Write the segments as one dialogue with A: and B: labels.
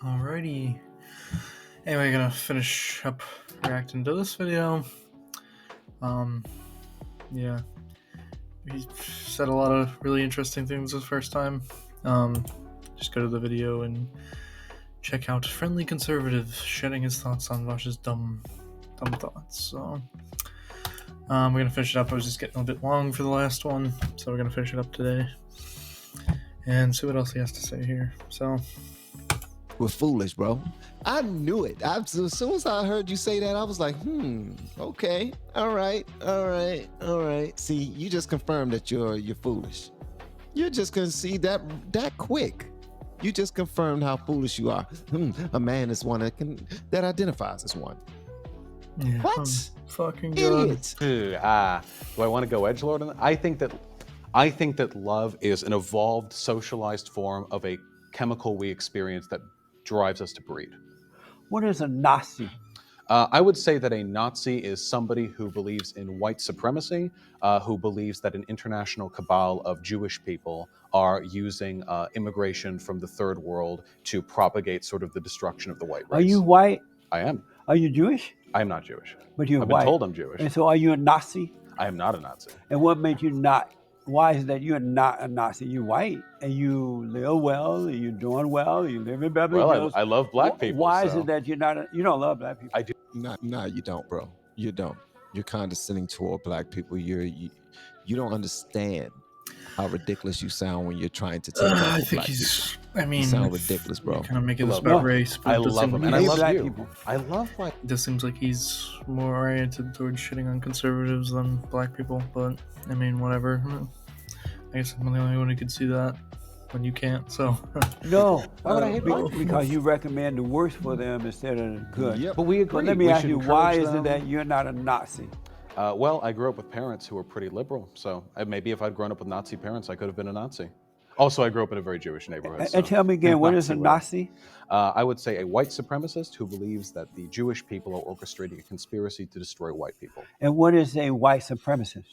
A: Alrighty. Anyway, gonna finish up reacting to this video. Um, yeah, he said a lot of really interesting things this first time. Just go to the video and check out Friendly Conservative shedding his thoughts on Vaush's dumb thoughts. So, we're gonna finish it up. I was just getting a bit long for the last one, so we're gonna finish it up today and see what else he has to say here. So.
B: We're foolish, bro. I knew it. As soon as I heard you say that, I was like, okay, all right. See, you just confirmed that you're foolish. You're just gonna see that quick. You just confirmed how foolish you are. A man is one that identifies as one.
A: Yeah,
B: What?
A: Fucking
B: Idiots.
C: Do I want to go edgelord on that? I think that love is an evolved, socialized form of a chemical we experience that drives us to breed.
D: What is a Nazi?
C: I would say that a Nazi is somebody who believes in white supremacy, who believes that an international cabal of Jewish people are using immigration from the third world to propagate sort of the destruction of the white race.
D: Are you white?
C: I am.
D: Are you Jewish?
C: I am not Jewish.
D: But you're
C: I've
D: white.
C: been told I'm Jewish.
D: And so are you a Nazi?
C: I am not a Nazi.
D: And what made you not? Why is it that you're not a Nazi? You're white and you live well, and you're doing well, you live in Beverly Hills.
C: I love black people.
D: Why
C: so.
D: is it that you don't love black people?
C: I do.
B: No, you don't, bro. You don't. You're condescending toward black people. You don't understand how ridiculous you sound when you're trying to take
A: I
B: out
A: think
B: black
A: he's.
B: people.
A: I mean,
B: You sound ridiculous, bro.
A: Kind of making this
C: Love
A: about
C: him.
A: race, but
C: I
A: it does
C: love
A: seem
C: him,
A: like
C: and I
D: hate
C: love
D: black
C: you.
D: people.
C: I love white.
A: It just seems like he's more oriented towards shitting on conservatives than black people. But I mean, whatever. I guess I'm the only one who could see that when you can't. So.
D: No.
C: Why would I hate black people?
D: Because you recommend the worst for them instead of the good.
B: Yep.
C: But we agree.
D: But let me
C: We
D: ask
C: should
D: you, why
C: encourage
D: is
C: them.
D: it that you're not a Nazi?
C: Well, I grew up with parents who were pretty liberal, so maybe if I'd grown up with Nazi parents, I could have been a Nazi. Also, I grew up in a very Jewish neighborhood.
D: And tell me again, what is a Nazi?
C: I would say a white supremacist who believes that the Jewish people are orchestrating a conspiracy to destroy white people.
D: And what is a white supremacist?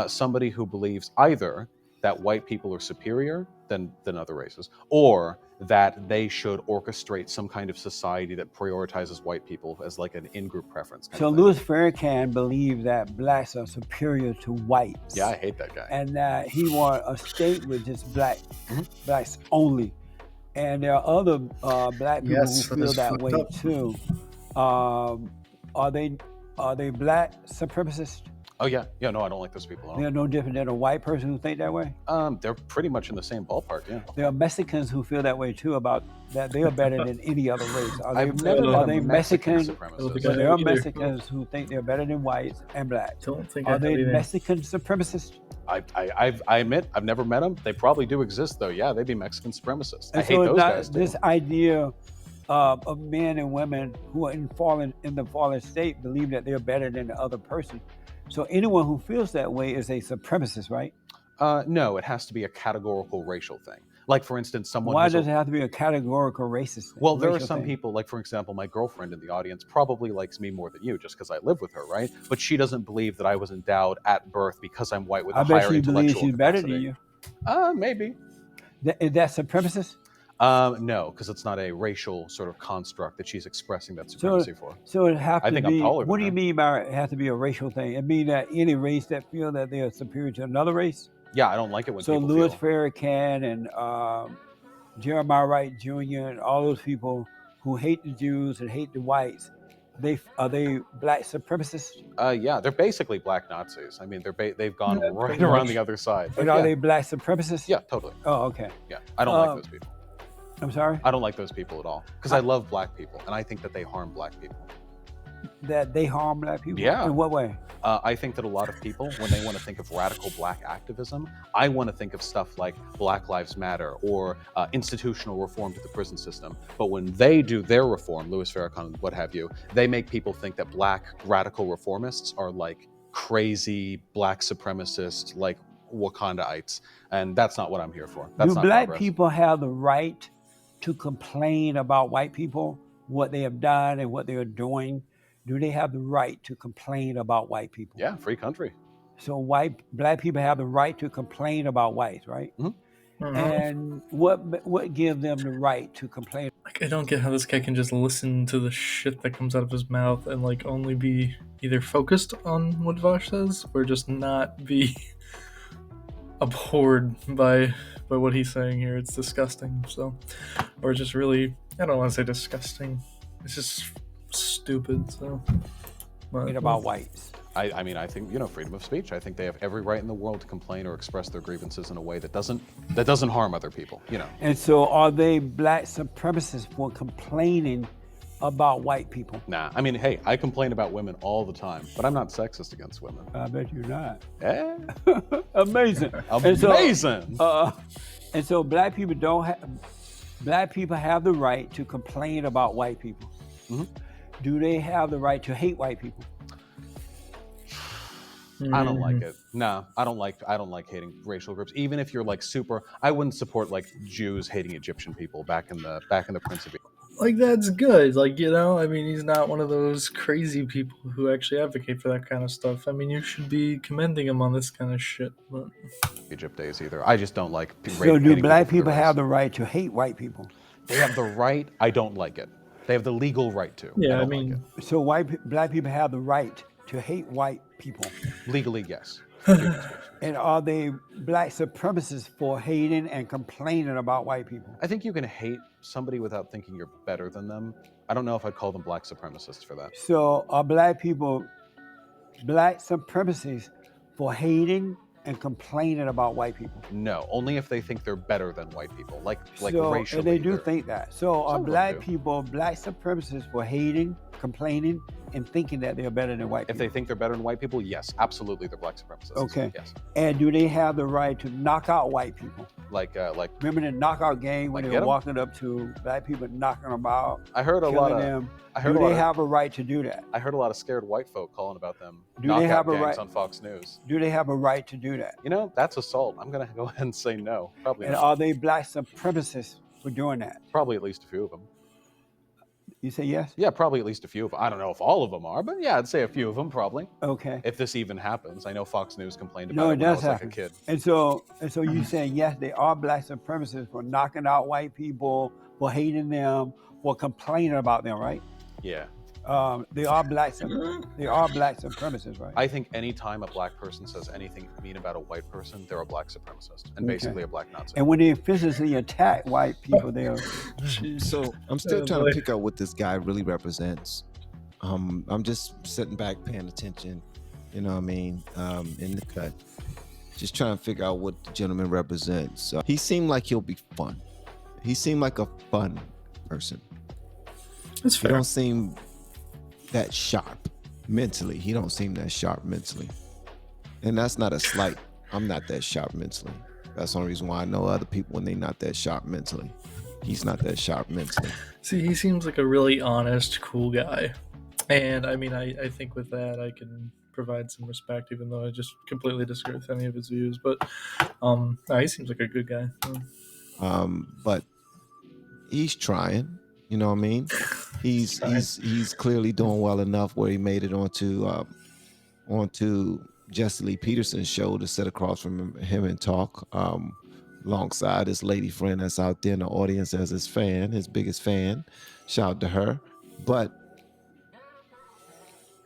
C: Somebody who believes either that white people are superior than other races, or that they should orchestrate some kind of society that prioritizes white people as like an in-group preference.
D: So Louis Farrakhan believed that blacks are superior to whites.
C: Yeah, I hate that guy.
D: And that he wanted a state with just blacks only. And there are other black people
A: Yes,
D: who feel
A: that's
D: that
A: fucked
D: way
A: up.
D: too. Are they black supremacists?
C: Oh yeah, no, I don't like those people at all.
D: They're no different than a white person who think that way.
C: They're pretty much in the same ballpark, yeah.
D: There are Mexicans who feel that way too, about that they are better than any other race. Are
C: I've never met
D: are
C: a
D: they
C: Mexican
D: Mexican?
C: supremacist.
D: But there are
A: Either.
D: Mexicans who think they're better than whites and blacks.
A: Don't think
D: Are
A: I
D: they
A: have either.
D: Mexican supremacists?
C: I admit I've never met them. They probably do exist though. Yeah, they'd be Mexican supremacists. I
D: And
C: hate
D: so
C: those guys too.
D: this idea of men and women who are in the fallen state believe that they're better than the other person. So anyone who feels that way is a supremacist, right?
C: No, it has to be a categorical racial thing. Like for instance, someone.
D: Why
C: who's
D: does it have to be a categorical racist thing?
C: Well, there are
D: racial
C: some
D: thing?
C: people, like for example, my girlfriend in the audience probably likes me more than you just because I live with her, right? But she doesn't believe that I was endowed at birth because I'm white with a
D: I bet
C: higher
D: she believes
C: intellectual
D: she's better
C: capacity.
D: than you.
C: Maybe.
D: Is that supremacist?
C: No, because it's not a racial sort of construct that she's expressing that supremacy for.
D: So it have to
C: I think
D: be.
C: I'm taller than
D: What do you
C: her.
D: mean by it has to be a racial thing? It mean that any race that feel that they are superior to another race.
C: Yeah, I don't like it when
D: So
C: people
D: Louis
C: feel.
D: Farrakhan and Jeremiah Wright Jr. and all those people who hate the Jews and hate the whites, are they black supremacists?
C: Yeah, they're basically black Nazis. I mean, they've gone
A: Yeah,
C: right
A: pretty
C: around
A: much.
C: the other side. But
D: And are
C: yeah,
D: they black supremacists?
C: yeah, totally.
D: Oh, okay.
C: Yeah, I don't like those people.
D: I'm sorry?
C: I don't like those people at all because I love black people and I think that they harm black people.
D: That they harm black people?
C: Yeah.
D: In what way?
C: I think that a lot of people, when they want to think of radical black activism, I want to think of stuff like Black Lives Matter or institutional reform to the prison system. But when they do their reform, Louis Farrakhan, what have you, they make people think that black radical reformists are like crazy black supremacists, like Wakandaites. And that's not what I'm here for. That's
D: Do
C: not
D: black
C: progress.
D: people have the right to complain about white people, what they have done and what they are doing? Do they have the right to complain about white people?
C: Yeah, free country.
D: So black people have the right to complain about whites, right?
C: Mhm.
D: And what gives them the right to complain?
A: Like, I don't get how this guy can just listen to the shit that comes out of his mouth and like only be either focused on what Vaush says or just not be abhorred by what he's saying here. It's disgusting. So, or just really, I don't want to say disgusting. It's just stupid. So, but,
D: About whites.
C: I mean, I think, freedom of speech. I think they have every right in the world to complain or express their grievances in a way that doesn't harm other people.
D: And so, are they black supremacists for complaining about white people?
C: Nah, I mean, hey, I complain about women all the time, but I'm not sexist against women.
D: I bet you're not.
C: Eh?
D: Amazing.
C: Amazing.
D: And so black people have the right to complain about white people.
C: Mm-hmm.
D: Do they have the right to hate white people?
C: I don't like it. No, I don't like hating racial groups. Even if you're like super, I wouldn't support like Jews hating Egyptian people back in the Prince of Egypt.
A: Like, that's good. Like, I mean, he's not one of those crazy people who actually advocate for that kind of stuff. I mean, you should be commending him on this kind of shit. But
C: Egypt days either. I just don't like.
D: So do black people have the right to hate white people?
C: They have the right. I don't like it. They have the legal right to.
A: Yeah,
C: I mean.
A: like
D: it. So black people have the right to hate white people?
C: Legally, yes.
D: And are they black supremacists for hating and complaining about white people?
C: I think you can hate somebody without thinking you're better than them. I don't know if I'd call them black supremacists for that.
D: So are black people black supremacists for hating and complaining about white people?
C: No, only if they think they're better than white people, like
D: so,
C: racially.
D: And they do think that. So are black people black supremacists for hating, complaining, and thinking that they're better than white people?
C: If they think they're better than white people, yes, absolutely, they're black supremacists.
D: Okay.
C: Yes.
D: And do they have the right to knock out white people?
C: Like
D: remember the knockout game when
C: like
D: they were walking up to black people, knocking them out?
C: I heard a lot of
D: them. Do they have a right to do that?
C: I heard a lot of scared white folk calling about them.
D: Do they have a
C: right on Fox News?
D: Do they have a right to do that?
C: That's assault. I'm gonna go ahead and say no. Probably.
D: And
C: not.
D: are they black supremacists for doing that?
C: Probably at least a few of them.
D: You say yes?
C: Yeah, probably at least a few of them. I don't know if all of them are, but yeah, I'd say a few of them probably.
D: Okay.
C: If this even happens. I know Fox News complained about it when I was like a kid.
D: And so you saying yes, they are black supremacists for knocking out white people, for hating them, for complaining about them, right?
C: Yeah.
D: They are black supremacists, right?
C: I think anytime a black person says anything mean about a white person, they're a black supremacist and basically a black Nazi.
D: And when they physically attack white people, they're...
B: So I'm still trying to pick out what this guy really represents. I'm just sitting back paying attention, in the cut. Just trying to figure out what the gentleman represents. He seemed like he'll be fun. He seemed like a fun person.
A: That's fair.
B: He don't seem that sharp mentally. He don't seem that sharp mentally. And that's not a slight. I'm not that sharp mentally. That's the only reason why I know other people when they're not that sharp mentally. He's not that sharp mentally.
A: See, he seems like a really honest, cool guy. And I mean, I think with that, I can provide some respect, even though I just completely disagree with any of his views. But no, he seems like a good guy.
B: But he's trying. You know what I mean? He's clearly doing well enough where he made it onto Jesse Lee Peterson's show to sit across from him and talk alongside his lady friend that's out there in the audience as his biggest fan. Shout out to her. But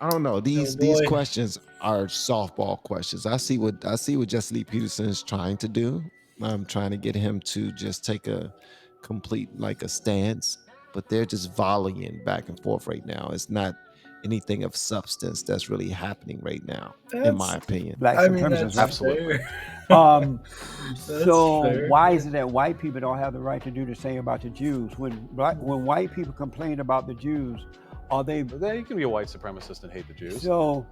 B: I don't know. These questions are softball questions. I see what Jesse Lee Peterson is trying to do. I'm trying to get him to just take a complete a stance. But they're just volleying back and forth right now. It's not anything of substance that's really happening right now, in my opinion.
D: Black supremacists,
C: absolutely.
D: So why is it that white people don't have the right to do the same about the Jews? When white people complain about the Jews, are they?
C: You can be a white supremacist and hate the Jews.
D: So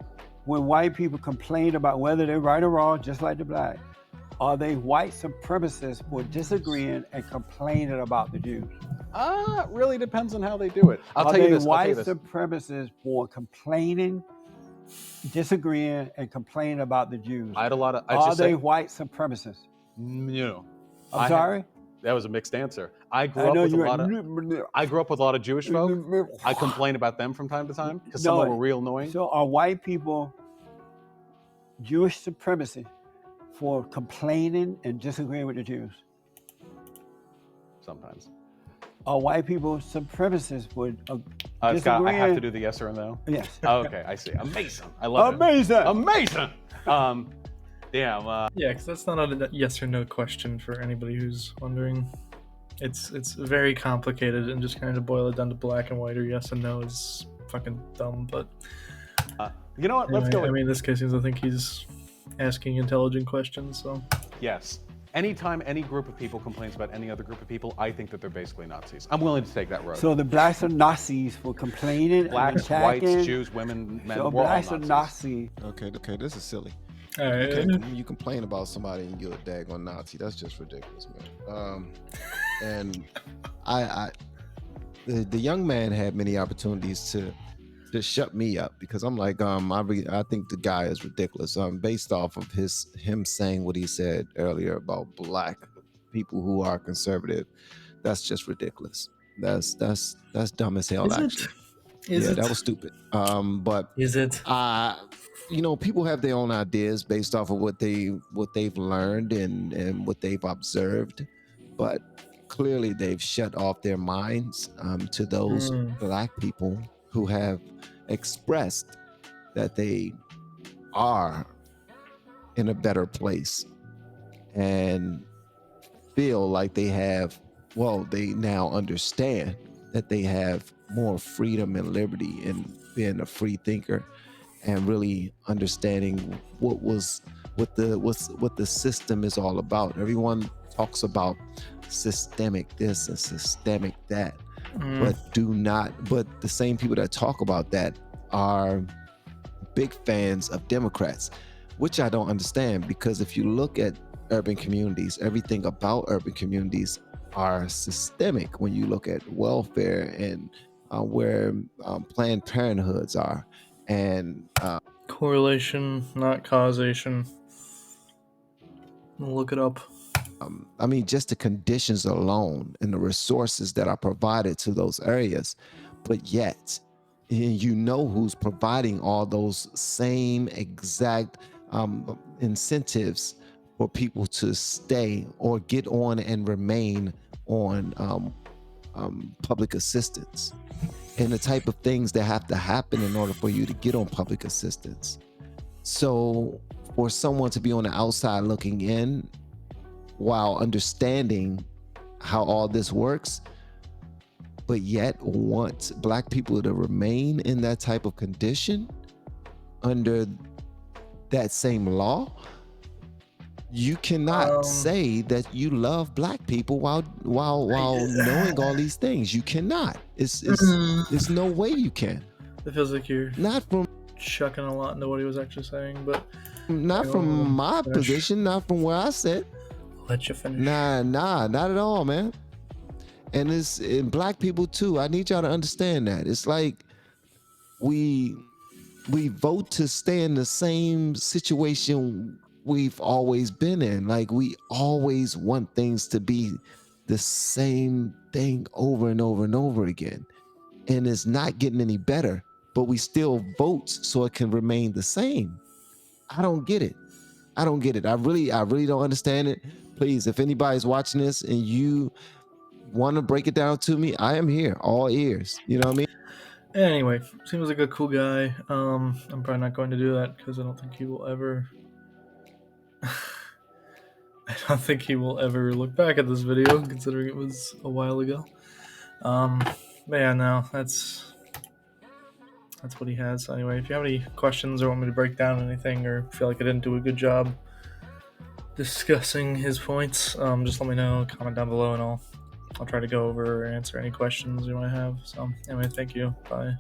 D: when white people complain about whether they're right or wrong, just like the black, are they white supremacists for disagreeing and complaining about the Jews?
C: It really depends on how they do it. I'll tell you this.
D: White supremacists for complaining, disagreeing, and complaining about the Jews?
C: I had a lot of.
D: Are they white supremacists?
C: No.
D: I'm sorry?
C: That was a mixed answer. I grew up with a lot of Jewish folk. I complain about them from time to time because some of them were real annoying.
D: So are white people Jewish supremacy for complaining and disagreeing with the Jews?
C: sometimes.
D: White people supremacists would
C: Scott, I have to
D: disagree.
C: do the yes or no.
D: Yes.
C: Okay, I see. Amazing. I love
D: Amazing.
C: it. Amazing. Damn.
A: Yeah, because that's not a yes or no question for anybody who's wondering. It's very complicated, and just kind of to boil it down to black and white or yes and no is fucking dumb. But
C: you know what? Let's go.
A: I mean, in this case, I think he's asking intelligent questions. So
C: Yes. Anytime any group of people complains about any other group of people, I think that they're basically Nazis. I'm willing to take that road.
D: So the blacks are Nazis for complaining, and
C: Blacks,
D: attacking.
C: whites, Jews, women, men,
D: So
C: we're all
D: blacks are
C: Nazis.
D: Nazis.
B: Okay, this is silly.
A: all right,
B: You complain about somebody and you're a daggone Nazi. That's just ridiculous, man. And the young man had many opportunities to shut me up because I'm like, I think the guy is ridiculous. Based off of him saying what he said earlier about black people who are conservative, that's just ridiculous. That's dumb as hell.
A: Is it?
B: Actually,
A: Is
B: yeah,
A: it?
B: that was stupid. But
A: Is it?
B: people have their own ideas based off of what they've learned and what they've observed, but clearly they've shut off their minds to those black people who have expressed that they are in a better place and feel like they now understand that they have more freedom and liberty in being a free thinker and really understanding what the system is all about. Everyone talks about systemic this and systemic that, but the same people that talk about that are big fans of Democrats, which I don't understand, because if you look at urban communities, everything about urban communities are systemic. When you look at welfare and where Planned Parenthoods are, and
A: Correlation, not causation. Look it up.
B: just the conditions alone and the resources that are provided to those areas, but yet you know who's providing all those same exact incentives for people to stay or get on and remain on public assistance, and the type of things that have to happen in order for you to get on public assistance. So for someone to be on the outside looking in while understanding how all this works, but yet want black people to remain in that type of condition under that same law, you cannot say that you love black people while knowing all these things. You cannot. There's no way you can.
A: It feels like you're
B: Not from
A: chucking a lot into what he was actually saying, but
B: from my position, not from where I sit.
A: Let you finish.
B: Nah, not at all, man. And it's in black people too. I need y'all to understand that. It's like we vote to stay in the same situation we've always been in. Like, we always want things to be the same thing over and over and over again. And it's not getting any better, but we still vote so it can remain the same. I don't get it. I really don't understand it. Please, if anybody's watching this and you want to break it down to me, I am here, all ears. You know what I mean?
A: Anyway, seems like a cool guy. I'm probably not going to do that because I don't think he will ever. I don't think he will ever look back at this video, considering it was a while ago. But yeah, no, that's what he has. Anyway, if you have any questions or want me to break down anything, or feel like I didn't do a good job discussing his points, just let me know. Comment down below, and I'll try to go over or answer any questions you might have. So anyway, thank you. Bye.